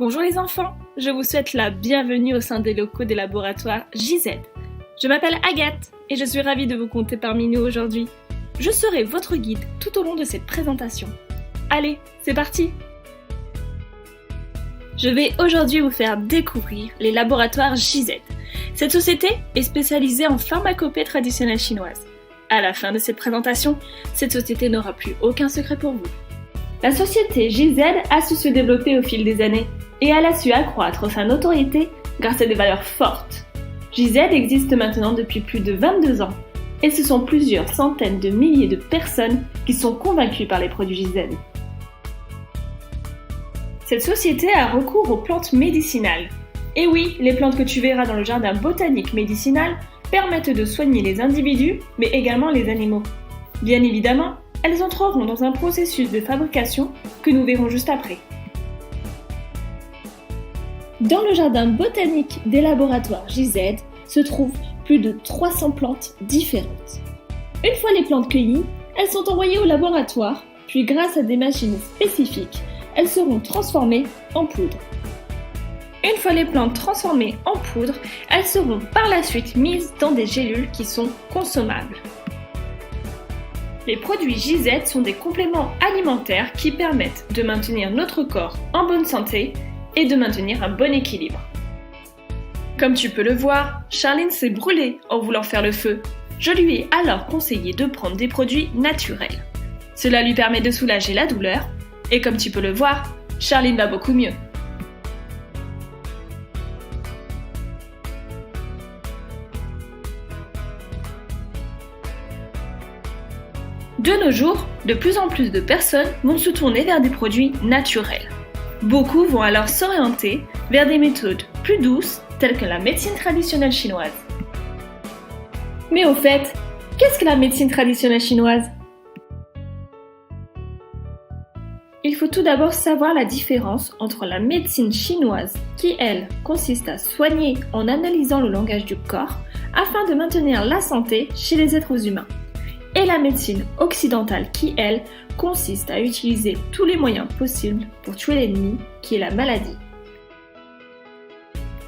Bonjour les enfants, je vous souhaite la bienvenue au sein des locaux des laboratoires JZ. Je m'appelle Agathe et je suis ravie de vous compter parmi nous aujourd'hui. Je serai votre guide tout au long de cette présentation. Allez, c'est parti! Je vais aujourd'hui vous faire découvrir les laboratoires JZ. Cette société est spécialisée en pharmacopée traditionnelle chinoise. À la fin de cette présentation, cette société n'aura plus aucun secret pour vous. La société JZ a su se développer au fil des années et elle a su accroître sa notoriété grâce à des valeurs fortes. JZ existe maintenant depuis plus de 22 ans et ce sont plusieurs centaines de milliers de personnes qui sont convaincues par les produits JZ. Cette société a recours aux plantes médicinales. Et oui, les plantes que tu verras dans le jardin botanique médicinal permettent de soigner les individus, mais également les animaux. Bien évidemment, elles entreront dans un processus de fabrication que nous verrons juste après. Dans le jardin botanique des laboratoires JZ se trouvent plus de 300 plantes différentes. Une fois les plantes cueillies, elles sont envoyées au laboratoire, puis grâce à des machines spécifiques, elles seront transformées en poudre. Une fois les plantes transformées en poudre, elles seront par la suite mises dans des gélules qui sont consommables. Les produits JZ sont des compléments alimentaires qui permettent de maintenir notre corps en bonne santé et de maintenir un bon équilibre. Comme tu peux le voir, Charline s'est brûlée en voulant faire le feu. Je lui ai alors conseillé de prendre des produits naturels. Cela lui permet de soulager la douleur et comme tu peux le voir, Charline va beaucoup mieux. De nos jours, de plus en plus de personnes vont se tourner vers des produits naturels. Beaucoup vont alors s'orienter vers des méthodes plus douces telles que la médecine traditionnelle chinoise. Mais au fait, qu'est-ce que la médecine traditionnelle chinoise ? Il faut tout d'abord savoir la différence entre la médecine chinoise qui, elle, consiste à soigner en analysant le langage du corps afin de maintenir la santé chez les êtres humains, et la médecine occidentale qui, elle, consiste à utiliser tous les moyens possibles pour tuer l'ennemi qui est la maladie.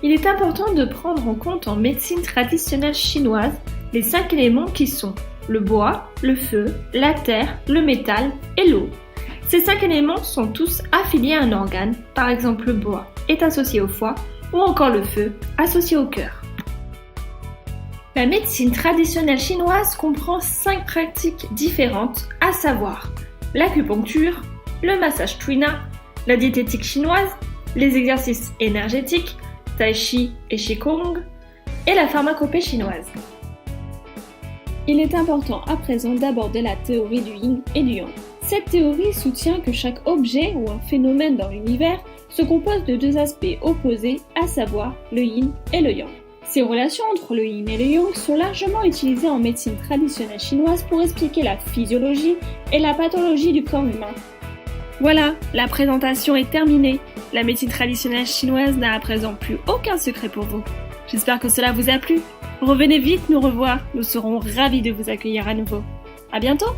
Il est important de prendre en compte en médecine traditionnelle chinoise les 5 éléments qui sont le bois, le feu, la terre, le métal et l'eau. Ces 5 éléments sont tous affiliés à un organe, par exemple le bois est associé au foie ou encore le feu associé au cœur. La médecine traditionnelle chinoise comprend 5 pratiques différentes, à savoir l'acupuncture, le massage tuina, la diététique chinoise, les exercices énergétiques, tai chi et qigong, et la pharmacopée chinoise. Il est important à présent d'aborder la théorie du yin et du yang. Cette théorie soutient que chaque objet ou un phénomène dans l'univers se compose de 2 aspects opposés, à savoir le yin et le yang. Ces relations entre le yin et le yang sont largement utilisées en médecine traditionnelle chinoise pour expliquer la physiologie et la pathologie du corps humain. Voilà, la présentation est terminée. La médecine traditionnelle chinoise n'a à présent plus aucun secret pour vous. J'espère que cela vous a plu. Revenez vite nous revoir, nous serons ravis de vous accueillir à nouveau. À bientôt!